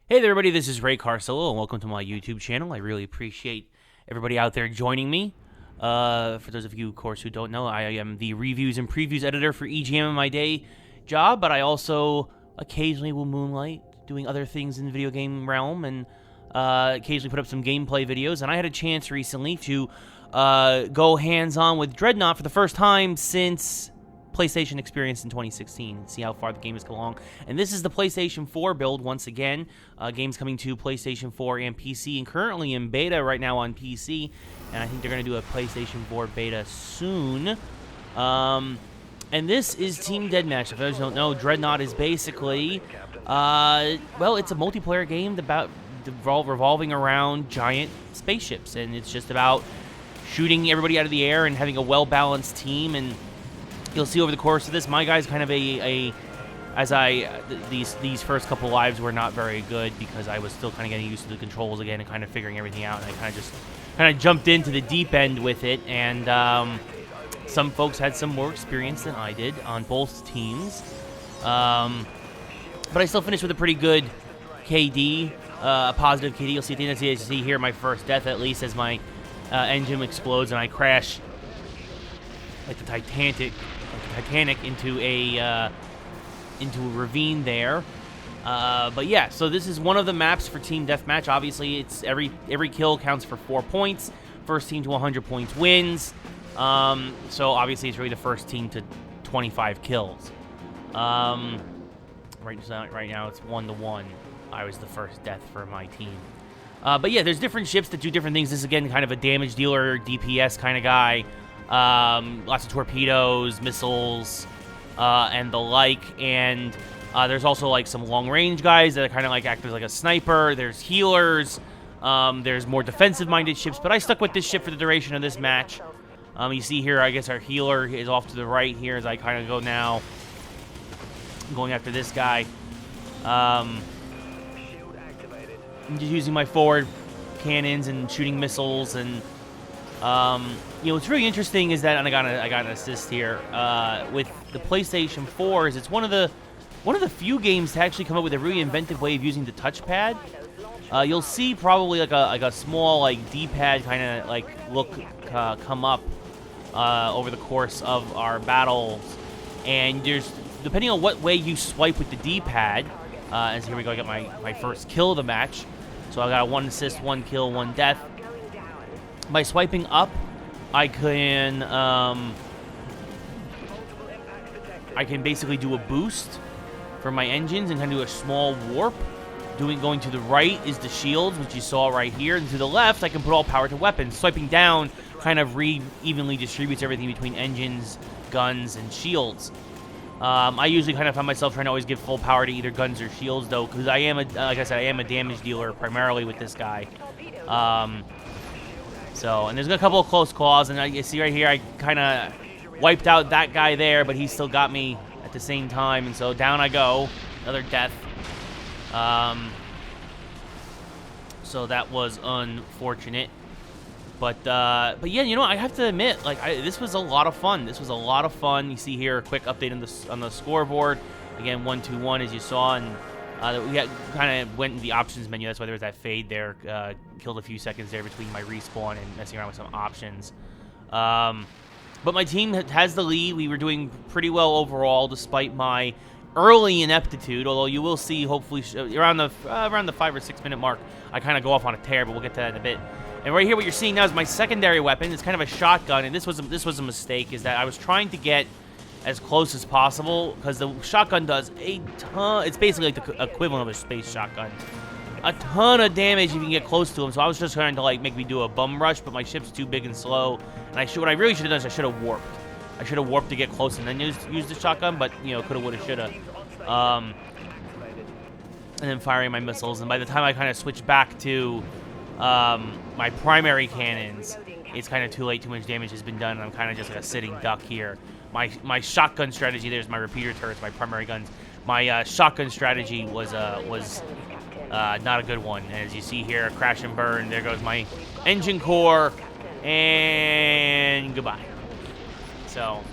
Hey there, everybody, this is Ray Carcillo, and welcome to my YouTube channel. I really appreciate everybody out there joining me. For those of you, of course, who don't know, I am the reviews and previews editor for EGM in my day job, but I also occasionally will moonlight doing other things in the video game realm, and occasionally put up some gameplay videos. And I had a chance recently to go hands-on with Dreadnought for the first time since PlayStation experience in 2016, see how far the game has come along. And this is the PlayStation 4 build once again. Game's coming to PlayStation 4 and PC, and currently in beta right now on PC. And I think they're going to do a PlayStation 4 beta soon. And this is Team Deathmatch. If those don't know, Dreadnought is basically, well, it's a multiplayer game about revolving around giant spaceships, and it's just about shooting everybody out of the air and having a well-balanced team. And you'll see over the course of this, my guy's kind of these first couple lives were not very good because I was still kind of getting used to the controls again and kind of figuring everything out. And I kind of jumped into the deep end with it, and some folks had some more experience than I did on both teams. But I still finished with a pretty good KD, a positive KD. You'll see at the end of the see here my first death, at least, as my engine explodes and I crash like the Titanic into a ravine there. But yeah, so this is one of the maps for Team Deathmatch. Obviously, it's every kill counts for 4 points. First team to 100 points wins. So obviously, it's really the first team to 25 kills. Right now, it's 1-1. I was the first death for my team. But yeah, there's different ships that do different things. This is, again, kind of a damage dealer, DPS kind of guy. Lots of torpedoes, missiles, and the like. And there's also like some long-range guys that kind of like act as like a sniper. There's healers. There's more defensive-minded ships. But I stuck with this ship for the duration of this match. You see here, I guess our healer is off to the right here as I kind of go now. I'm going after this guy. I'm just using my forward cannons and shooting missiles. And you know, what's really interesting is that, and I got an assist here with the PlayStation 4. Is it's one of the few games to actually come up with a really inventive way of using the touchpad. You'll see probably like a small like D-pad kind of like look come up over the course of our battles, and there's, depending on what way you swipe with the D-pad. As here we go, I got my first kill of the match. So I got a 1 assist, 1 kill, 1 death. By swiping up, I can basically do a boost for my engines and kind of do a small warp. Going to the right is the shields, which you saw right here, and to the left, I can put all power to weapons. Swiping down kind of evenly distributes everything between engines, guns, and shields. I usually kind of find myself trying to always give full power to either guns or shields, though, because I am, like I said, I am a damage dealer primarily with this guy. So, and there's a couple of close calls, and you see right here, I kind of wiped out that guy there, but he still got me at the same time, and so down I go, another death. So that was unfortunate, but yeah, you know, I have to admit, like, this was a lot of fun. This was a lot of fun. You see here a quick update on the scoreboard. Again, 1-2-1 as you saw, and we kind of went in the options menu. That's why there was that fade there. Killed a few seconds there between my respawn and messing around with some options. But my team has the lead. We were doing pretty well overall, despite my early ineptitude. Although you will see, hopefully, around the 5 or 6 minute mark, I kind of go off on a tear. But we'll get to that in a bit. And right here, what you're seeing now is my secondary weapon. It's kind of a shotgun, and this was a mistake. Is that I was trying to get as close as possible, because the shotgun does a ton. It's basically like the equivalent of a space shotgun. A ton of damage if you can get close to him. So I was just trying to like make me do a bum rush, but my ship's too big and slow. And what I really should have done is I should have warped. I should have warped to get close and then use the shotgun, but you know, coulda, woulda, shoulda. And then firing my missiles. And by the time I kind of switched back to my primary cannons, it's kind of too late. Too much damage has been done, and I'm kind of just like a sitting duck here. My shotgun strategy, there's my repeater turrets, my primary guns. My shotgun strategy was not a good one. As you see here, crash and burn. There goes my engine core, and goodbye. So,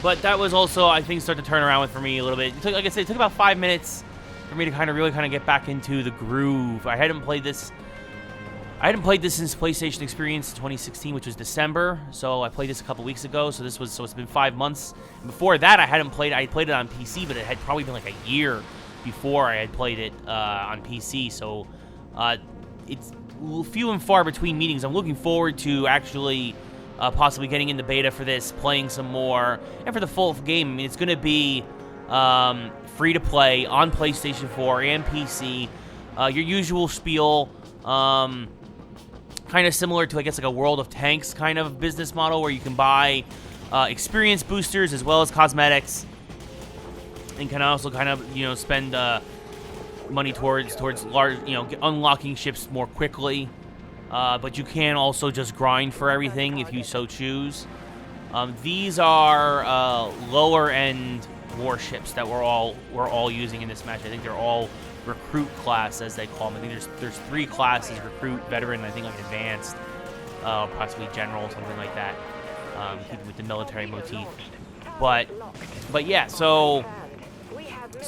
but that was also, I think, started to turn around for me a little bit. Like I said, it took about 5 minutes for me to really get back into the groove. I hadn't played this since PlayStation Experience 2016, which was December. So I played this a couple weeks ago. So it's been 5 months. Before that, I played it on PC, but it had probably been like a year before I had played it on PC. So it's few and far between meetings. I'm looking forward to actually possibly getting into beta for this, playing some more, and for the full game. I mean, it's going to be free to play on PlayStation 4 and PC. Your usual spiel, kind of similar to, I guess, like a World of Tanks kind of business model where you can buy experience boosters as well as cosmetics, and can also kind of, you know, spend money towards large, you know, unlocking ships more quickly. But you can also just grind for everything if you so choose. These are lower end warships that we're all using in this match. I think they're all recruit class, as they call them. I think there's 3 classes: recruit, veteran, and I think like advanced, possibly general, something like that. Keeping with the military motif. But yeah, so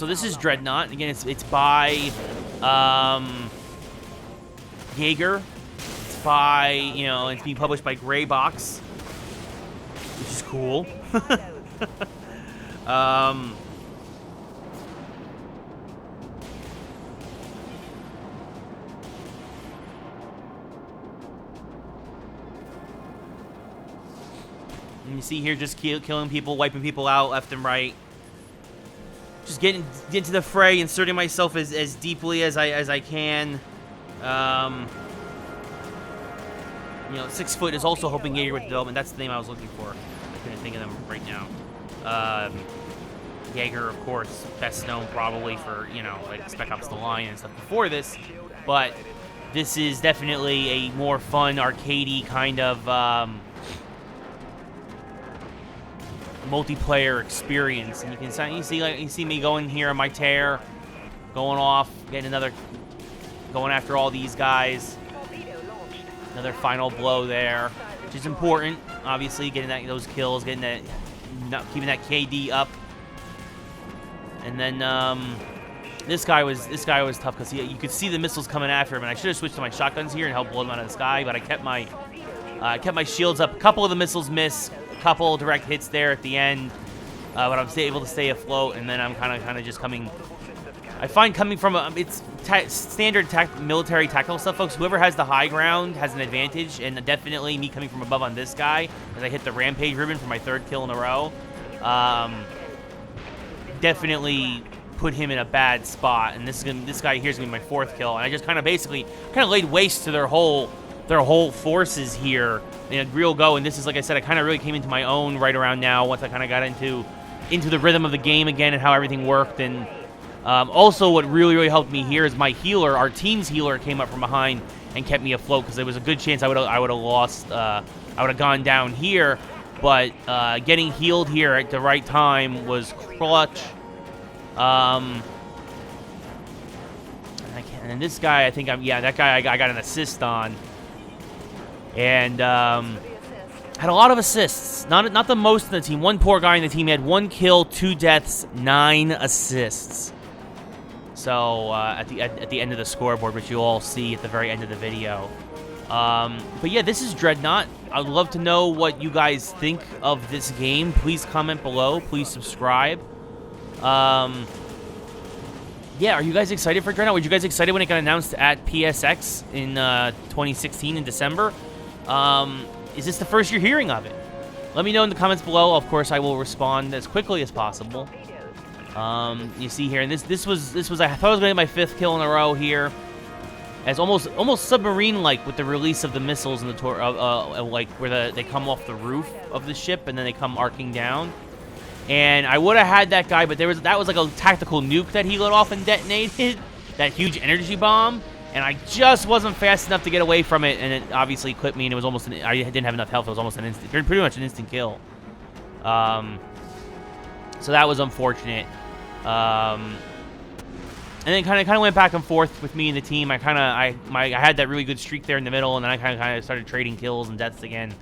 this is Dreadnought. Again, it's by Yager. It's by, you know, it's being published by Gray Box, which is cool. And you see here, just killing people, wiping people out left and right. Just getting into the fray, inserting myself as deeply as I can. You know, 6 Foot is also helping Yager with development. That's the name I was looking for. I couldn't think of them right now. Yager, of course, best known probably for, you know, like Spec Ops: The Line and stuff before this. But this is definitely a more fun, arcadey kind of multiplayer experience. And you see me going here on my tear, going off, going after all these guys. Another final blow there, which is important. Obviously, getting those kills, keeping that KD up. And then this guy was tough because you could see the missiles coming after him, and I should have switched to my shotguns here and helped blow them out of the sky, but I kept my shields up. A couple of the missiles miss, a couple direct hits there at the end, but I'm able to stay afloat. And then I'm kind of just coming. I find coming from it's standard military tactical stuff, folks. Whoever has the high ground has an advantage, and definitely me coming from above on this guy as I hit the rampage ribbon for my 3rd kill in a row. Definitely put him in a bad spot, and this guy here is gonna be my 4th kill, and I just kind of laid waste to their whole forces here in a real go. And this is, like I said, I kind of really came into my own right around now once I kind of got into the rhythm of the game again and how everything worked. And also, what really helped me here is my healer, our team's healer, came up from behind and kept me afloat, because there was a good chance I would have lost, I would have gone down here. But getting healed here at the right time was clutch. And then this guy, I think that guy I got an assist on, and had a lot of assists. Not the most in the team. One poor guy in the team had 1 kill, 2 deaths, 9 assists. So at the end of the scoreboard, which you'll all see at the very end of the video. But yeah, this is Dreadnought. I'd love to know what you guys think of this game. Please comment below. Please subscribe. Yeah, are you guys excited for Dreadnought? Were you guys excited when it got announced at PSX in 2016 in December? Is this the first you're hearing of it? Let me know in the comments below. Of course, I will respond as quickly as possible. You see here, and this was I thought I was going to get my 5th kill in a row here, as almost submarine-like with the release of the missiles in the like where they come off the roof of the ship and then they come arcing down. And I would have had that guy, but that was like a tactical nuke that he let off and detonated, that huge energy bomb, and I just wasn't fast enough to get away from it, and it obviously clipped me, and it was almost I didn't have enough health. It was almost pretty much an instant kill. So that was unfortunate. And then kind of went back and forth with me and the team. I had that really good streak there in the middle, and then I kind of started trading kills and deaths again.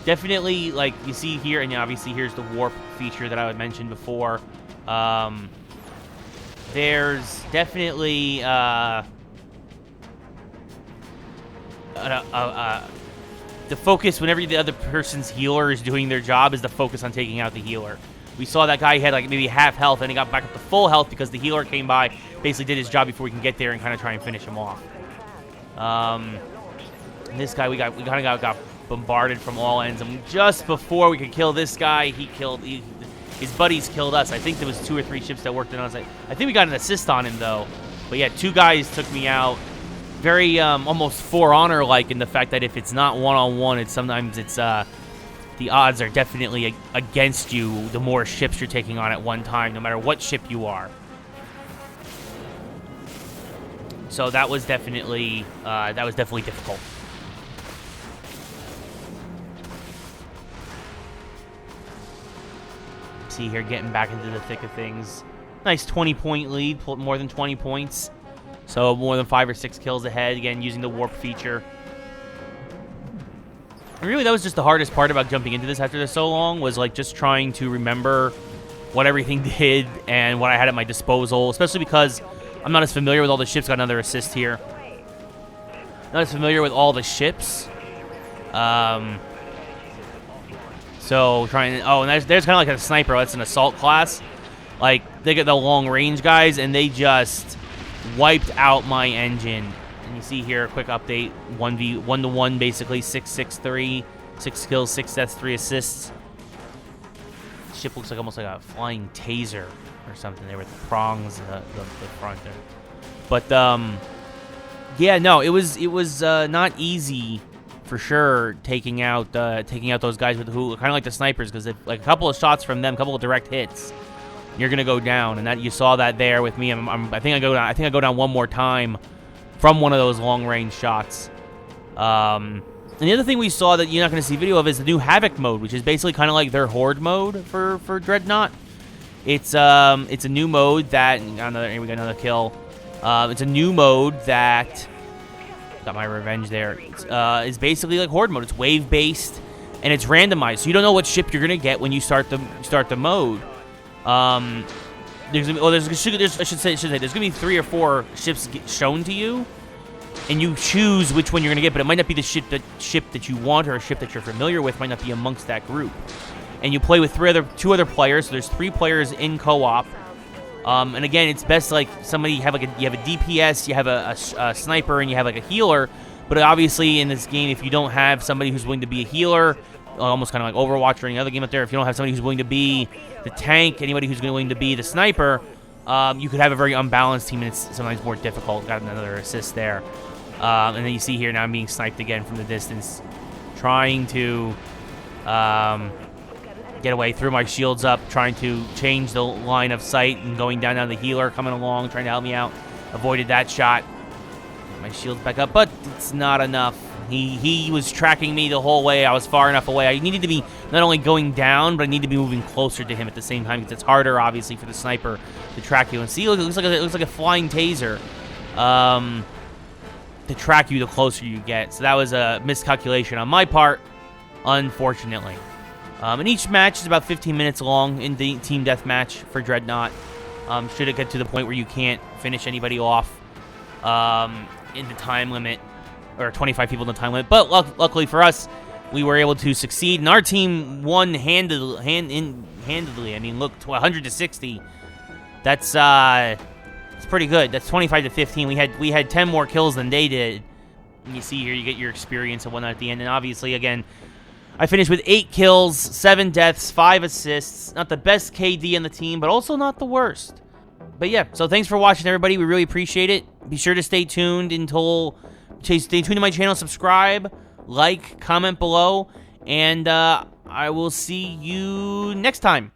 definitely, like, you see here, and obviously here's the warp feature that I had mentioned before. There's definitely the focus whenever the other person's healer is doing their job is the focus on taking out the healer. We saw that guy had like maybe half health, and he got back up to full health because the healer came by, basically did his job before we can get there and kind of try and finish him off. This guy, we kind of got bombarded from all ends, and just before we could kill this guy, his buddies killed us. I think there was 2 or 3 ships that worked on us. I think we got an assist on him though. But yeah, 2 guys took me out. Very almost For Honor-like in the fact that if it's not one-on-one, it's sometimes the odds are definitely against you the more ships you're taking on at one time, no matter what ship you are. So that was definitely difficult. See here, getting back into the thick of things. Nice 20-point lead, more than 20 points. So more than 5 or 6 kills ahead, again, using the warp feature. And really, that was just the hardest part about jumping into this after so long, was like just trying to remember what everything did and what I had at my disposal, especially because I'm not as familiar with all the ships. Got another assist here. Not as familiar with all the ships. So trying to, and there's kind of like a sniper. That's an assault class. Like, they get the long range guys, and they just wiped out my engine. And you see here a quick update: 1-1 basically, 6-6-3, 6 kills, 6 deaths, 3 assists. The ship looks like almost like a flying taser or something there with the prongs in the front there. But yeah, no, it was not easy for sure taking out those guys with who kind of like the snipers, because like a couple of shots from them, a couple of direct hits, you're gonna go down, and that you saw that there with me. I think I go down one more time from one of those long range shots. And the other thing we saw that you're not gonna see video of is the new Havoc mode, which is basically kind of like their Horde mode for Dreadnought. It's a new mode that here we got another kill. It's a new mode that got my revenge there. It's basically like Horde mode. It's wave based and it's randomized, so you don't know what ship you're gonna get when you start the mode. There's gonna be 3 or 4 ships shown to you, and you choose which one you're gonna get. But it might not be the ship that you want, or a ship that you're familiar with might not be amongst that group. And you play with 2 other players, so there's 3 players in co-op. And again, it's best like somebody you have a DPS, you have a sniper, and you have like a healer. But obviously in this game, if you don't have somebody who's willing to be a healer, almost kind of like Overwatch or any other game out there, if you don't have somebody who's willing to be the tank, anybody who's willing to be the sniper, you could have a very unbalanced team, and it's sometimes more difficult. Got another assist there. And then you see here now I'm being sniped again from the distance, trying to get away, threw my shields up, trying to change the line of sight and going down the healer coming along, trying to help me out. Avoided that shot. My shields back up, but it's not enough. He was tracking me the whole way. I was far enough away. I needed to be not only going down, but I need to be moving closer to him at the same time, because it's harder, obviously, for the sniper to track you. And see, it looks like a flying taser to track you the closer you get. So that was a miscalculation on my part, unfortunately. And each match is about 15 minutes long in the Team Deathmatch for Dreadnought. Should it get to the point where you can't finish anybody off in the time limit, or 25 people in the time limit. But luckily for us, we were able to succeed, and our team won handedly. I mean, look, 100-60. It's pretty good. That's 25-15. We had 10 more kills than they did. And you see here, you get your experience and whatnot at the end. And obviously, again, I finished with 8 kills, 7 deaths, 5 assists. Not the best KD on the team, but also not the worst. But yeah, so thanks for watching, everybody. We really appreciate it. Be sure to stay tuned to my channel, subscribe, like, comment below, and I will see you next time.